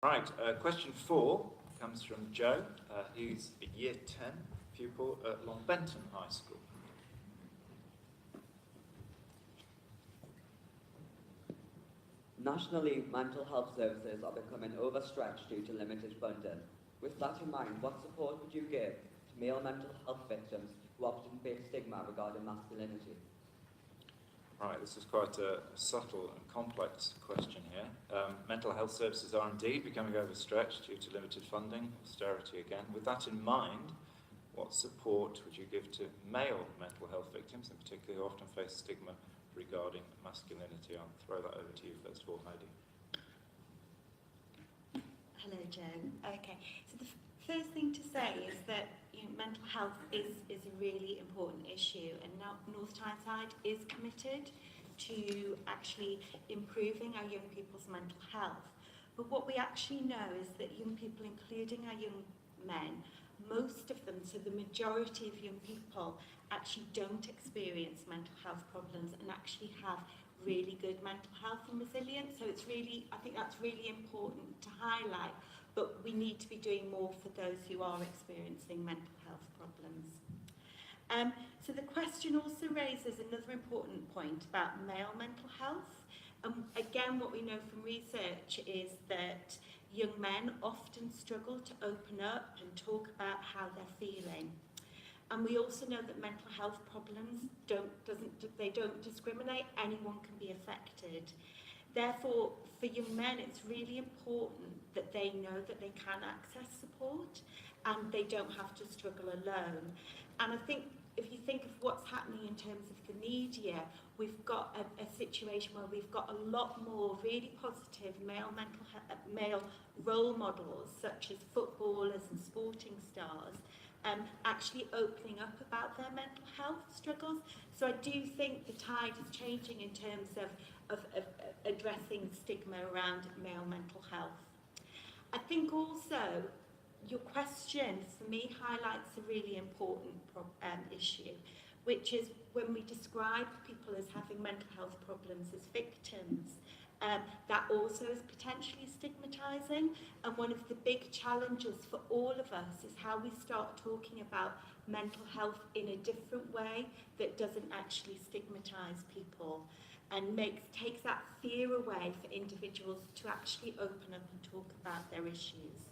Right, question 4 comes from Joe, who's a Year 10 pupil at Longbenton High School. Nationally, mental health services are becoming overstretched due to limited funding. With that in mind, what support would you give to male mental health victims who often face stigma regarding masculinity? Right, this is quite a subtle and complex question here. Mental health services are indeed becoming overstretched due to limited funding, austerity again. With that in mind, what support would you give to male mental health victims, in particular who often face stigma regarding masculinity? I'll throw that over to you first of all, Heidi. Hello, Joe. Okay, so the first thing to say is that mental health is a really important issue, and now North Tyneside is committed to actually improving our young people's mental health. But what we actually know is that young people, including our young men, most of them, so the majority of young people, actually don't experience mental health problems and actually have really good mental health and resilience. So it's really, I think that's really important to highlight, but we need to be doing more for those who are experiencing mental health problems. So the question also raises another important point about male mental health. Again, what we know from research is that young men often struggle to open up and talk about how they're feeling. And we also know that mental health problems don't discriminate. Anyone can be affected. Therefore, for young men, it's really important that they know that they can access support and they don't have to struggle alone. And I think if you think of what's happening in terms of the media, we've got a situation where we've got a lot more really positive male role models, such as footballers and sporting stars, actually opening up about their mental health struggles. So I do think the tide is changing in terms of addressing stigma around male mental health. I think also your question for me highlights a really important issue, which is when we describe people as having mental health problems as victims, that also is potentially stigmatising. And one of the big challenges for all of us is how we start talking about mental health in a different way that doesn't actually stigmatise people and takes that fear away for individuals to actually open up and talk about their issues.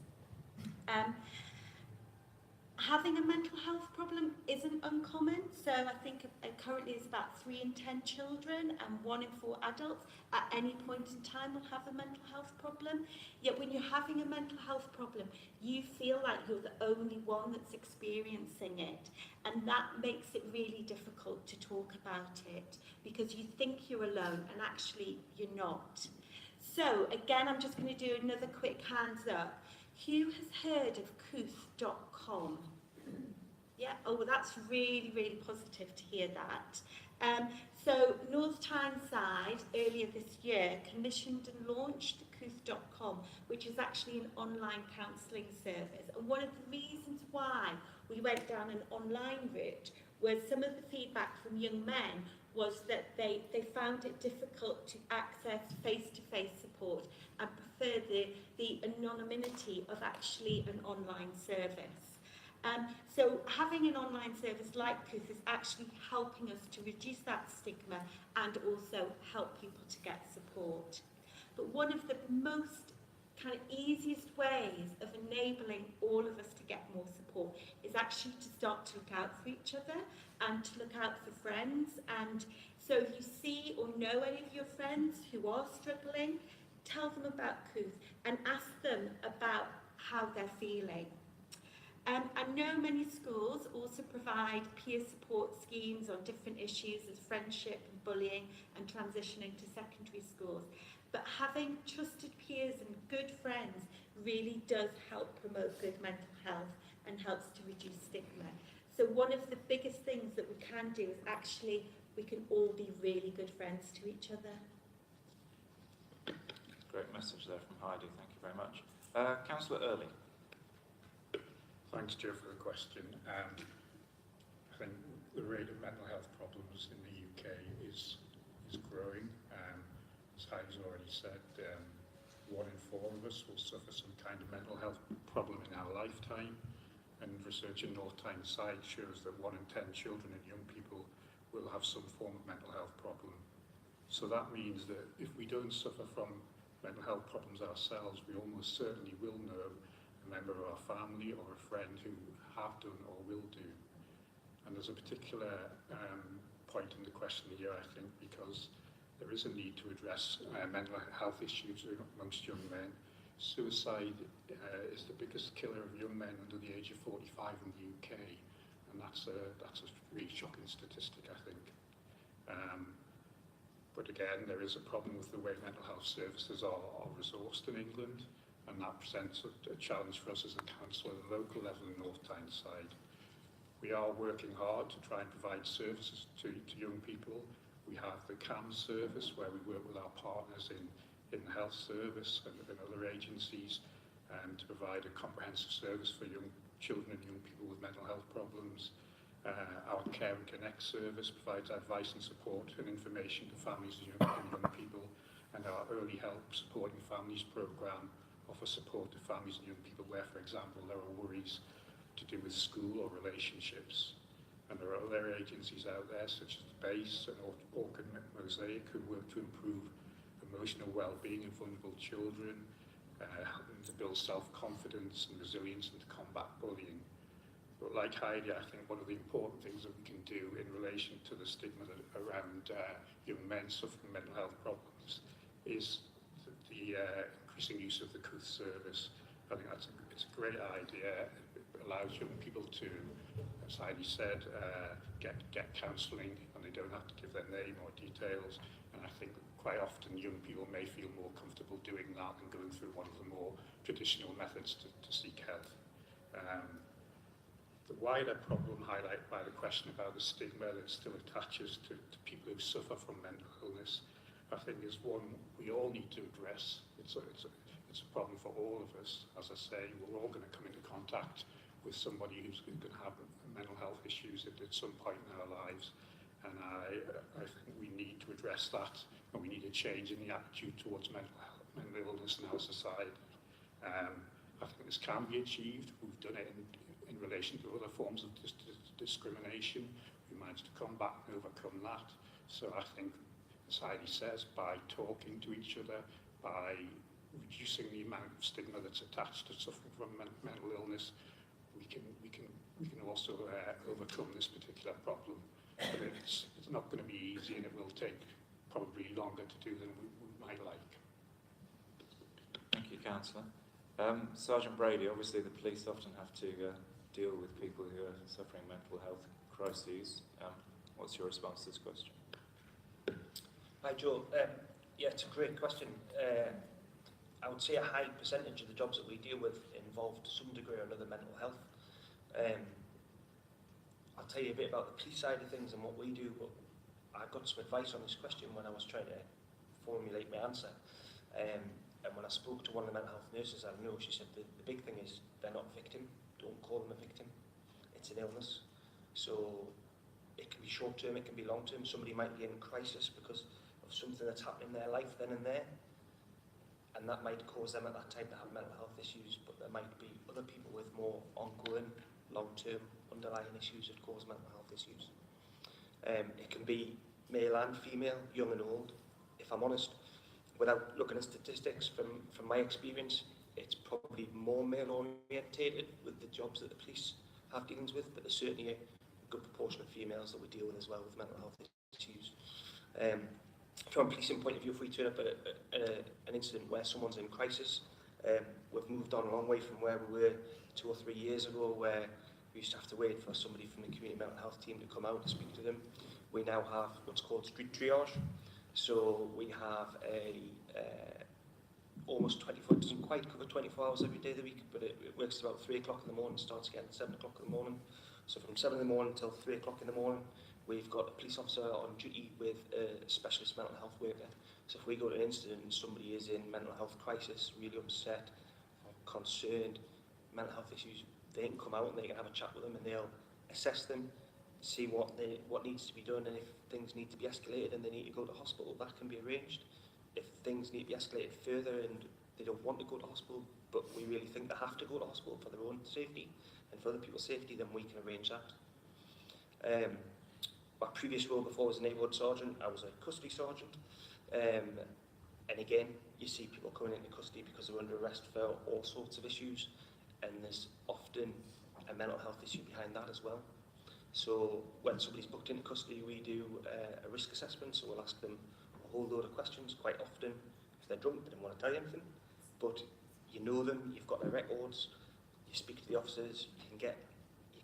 Having a mental health problem isn't uncommon, so I think currently it's about 3 in 10 children and 1 in 4 adults at any point in time will have a mental health problem. Yet when you're having a mental health problem, you feel like you're the only one that's experiencing it, and that makes it really difficult to talk about it because you think you're alone and actually you're not. So again, I'm just going to do another quick hands up. Who has heard of Ypqt.com? Yeah, oh, well, that's really, really positive to hear that. So North Tyneside, earlier this year, commissioned and launched Ypqt.com, which is actually an online counselling service. And one of the reasons why we went down an online route was some of the feedback from young men was that they found it difficult to access face-to-face support and prefer the anonymity of actually an online service. So having an online service like Ypqt is actually helping us to reduce that stigma and also help people to get support. But one of the most kind of easiest ways of enabling all of us to get more support is actually to start to look out for each other and to look out for friends. And so if you see or know any of your friends who are struggling, tell them about Ypqt and ask them about how they're feeling. I know many schools also provide peer support schemes on different issues as friendship and bullying and transitioning to secondary schools. But having trusted peers and good friends really does help promote good mental health and helps to reduce stigma. So one of the biggest things that we can do is actually we can all be really good friends to each other. Great message there from Heidi, thank you very much. Councillor Early. Thanks, Joe, for the question. I think the rate of mental health problems in the UK is growing. As Heidi's already said, 1 in 4 of us will suffer some kind of mental health problem in our lifetime, and research in North Tyneside shows that 1 in 10 children and young people will have some form of mental health problem. So that means that if we don't suffer from mental health problems ourselves, we almost certainly will know a member of our family or a friend who have done or will do. And there's a particular point in the question here, I think, because there is a need to address mental health issues amongst young men. Suicide is the biggest killer of young men under the age of 45 in the UK, and that's a really shocking statistic, I think. But again, there is a problem with the way mental health services are resourced in England, and that presents a challenge for us as a council at the local level in North Tyneside. We are working hard to try and provide services to young people. We have the CAM service, where we work with our partners in the health service and other agencies to provide a comprehensive service for young children and young people with mental health problems. Our Care and Connect service provides advice and support and information to families and young people, and our Early Help Supporting Families programme offers support to families and young people where, for example, there are worries to do with school or relationships. And there are other agencies out there, such as BASE and Orchid Mosaic, who work to improve emotional well-being of vulnerable children, helping to build self-confidence and resilience and to combat bullying. But like Heidi, I think one of the important things that we can do in relation to the stigma around young men suffering mental health problems is the increasing use of the Ypqt service. I think it's a great idea. It allows young people to, as Heidi said, get counselling, and they don't have to give their name or details. And I think quite often young people may feel more comfortable doing that than going through one of the more traditional methods to seek help. The wider problem highlighted by the question about the stigma that still attaches to people who suffer from mental illness, I think is one we all need to address. It's a problem for all of us. As I say, we're all going to come into contact with somebody who's going to have mental health issues at some point in our lives. And I think we need to address that, and we need a change in the attitude towards mental illness in our society. I think this can be achieved. We've done it in relation to other forms of discrimination. We managed to combat and overcome that. So I think, as Heidi says, by talking to each other, by reducing the amount of stigma that's attached to suffering from mental illness, we can also overcome this particular problem. But it's not going to be easy, and it will take probably longer to do than we might like. Thank you, Councillor. Sergeant Brady, obviously the police often have to deal with people who are suffering mental health crises. What's your response to this question? Hi, Joe. Yeah, it's a great question. I would say a high percentage of the jobs that we deal with involve to some degree or another mental health. I'll tell you a bit about the police side of things and what we do, but I got some advice on this question when I was trying to formulate my answer. And when I spoke to one of the mental health nurses I know, she said the big thing is they're not a victim. Don't call them a victim. It's an illness. So it can be short term, it can be long term. Somebody might be in crisis because of something that's happening in their life then and there. And that might cause them at that time to have mental health issues, but there might be other people with more ongoing, long-term underlying issues that cause mental health issues. It can be male and female, young and old. If I'm honest, without looking at statistics, from my experience, it's probably more male-orientated with the jobs that the police have dealings with, but there's certainly a good proportion of females that we deal with as well with mental health issues. From a policing point of view, if we turn up at an incident where someone's in crisis, we've moved on a long way from where we were 2 or 3 years ago, where we used to have to wait for somebody from the community mental health team to come out and speak to them. We now have what's called street triage. So we have almost 24, it doesn't quite cover 24 hours every day of the week, but it works about 3 o'clock in the morning, starts again at 7 o'clock in the morning. So from 7 in the morning until 3 o'clock in the morning, we've got a police officer on duty with a specialist mental health worker. So if we go to an incident and somebody is in mental health crisis, really upset, concerned, mental health issues, they can come out and they can have a chat with them and they'll assess them, see what needs to be done, and if things need to be escalated and they need to go to hospital, that can be arranged. If things need to be escalated further and they don't want to go to hospital, but we really think they have to go to hospital for their own safety and for other people's safety, then we can arrange that. My previous role before was a neighbourhood sergeant, I was a custody sergeant. And again, you see people coming into custody because they're under arrest for all sorts of issues, and there's often a mental health issue behind that as well. So when somebody's booked into custody, we do a risk assessment, so we'll ask them a whole load of questions. Quite often, if they're drunk, they don't want to tell you anything, but you know them, you've got their records, you speak to the officers, you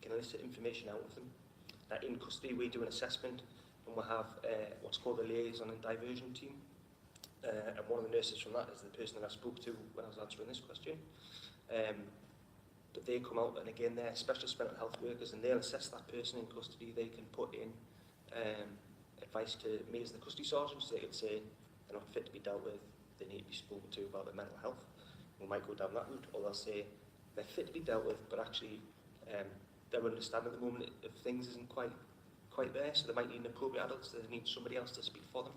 can elicit information out of them. Now, in custody, we do an assessment, and we'll have what's called a liaison and diversion team. And one of the nurses from that is the person that I spoke to when I was answering this question. But they come out, and again, they're specialist mental health workers, and they'll assess that person in custody. They can put in advice to me as the custody sergeant, so they can say they're not fit to be dealt with, they need to be spoken to about their mental health. We might go down that route, or they'll say they're fit to be dealt with, but actually their understanding at the moment of things isn't quite there, so they might need an appropriate adult, so they need somebody else to speak for them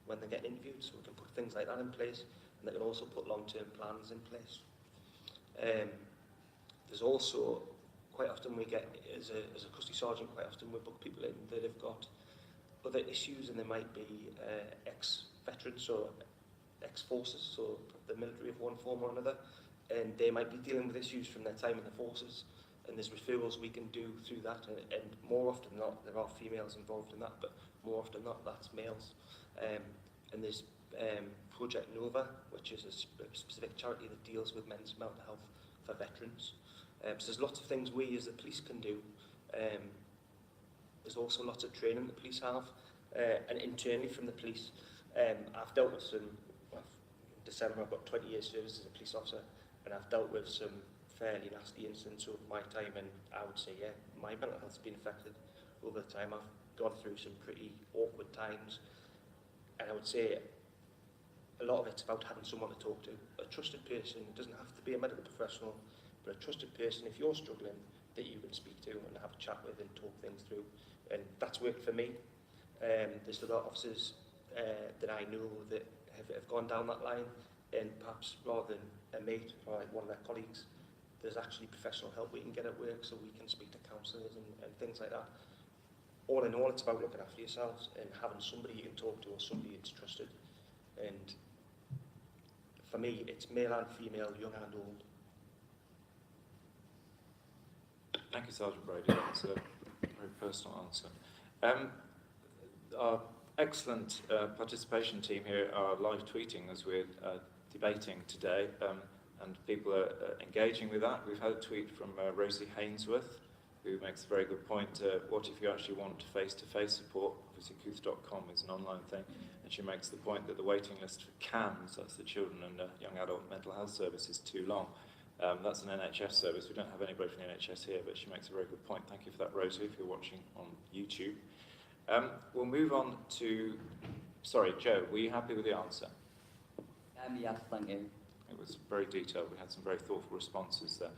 when they get interviewed, so we can put things like that in place, and they can also put long-term plans in place. There's also, quite often we get, as a custody sergeant, quite often we book people in that have got other issues, and they might be ex-veterans or ex-forces, so the military of one form or another, and they might be dealing with issues from their time in the forces, and there's referrals we can do through that, and more often than not, there are females involved in that, but more often than not, that's males. And there's Project Nova, which is a specific charity that deals with men's mental health for veterans. So there's lots of things we as the police can do. There's also lots of training the police have, and internally from the police. I've dealt with some, well, in December I've got 20 years service as a police officer, and I've dealt with some fairly nasty incidents over my time, and I would say, yeah, my mental health's been affected over the time. I've gone through some pretty awkward times, and I would say a lot of it's about having someone to talk to, a trusted person. It doesn't have to be a medical professional, but a trusted person, if you're struggling, that you can speak to and have a chat with and talk things through. And that's worked for me. There's other officers that I know that have gone down that line, and perhaps rather than a mate or like one of their colleagues, there's actually professional help we can get at work, so we can speak to counsellors and things like that. All in all, it's about looking after yourselves and having somebody you can talk to or somebody that's trusted. And for me, it's male and female, young and old. Thank you, Sergeant Brady. That's a very personal answer. Our excellent participation team here are live tweeting as we're debating today, and people are engaging with that. We've had a tweet from Rosie Hainsworth, who makes a very good point. What if you actually want face-to-face support? Obviously, Ypqt.com is an online thing, and she makes the point that the waiting list for CAMS, that's the Children and Young Adult Mental Health Service, is too long. That's an NHS service. We don't have anybody from the NHS here, but she makes a very good point. Thank you for that, Rosie, if you're watching on YouTube. We'll move on to... Sorry, Joe, were you happy with the answer? Yes, thank you. It was very detailed. We had some very thoughtful responses there.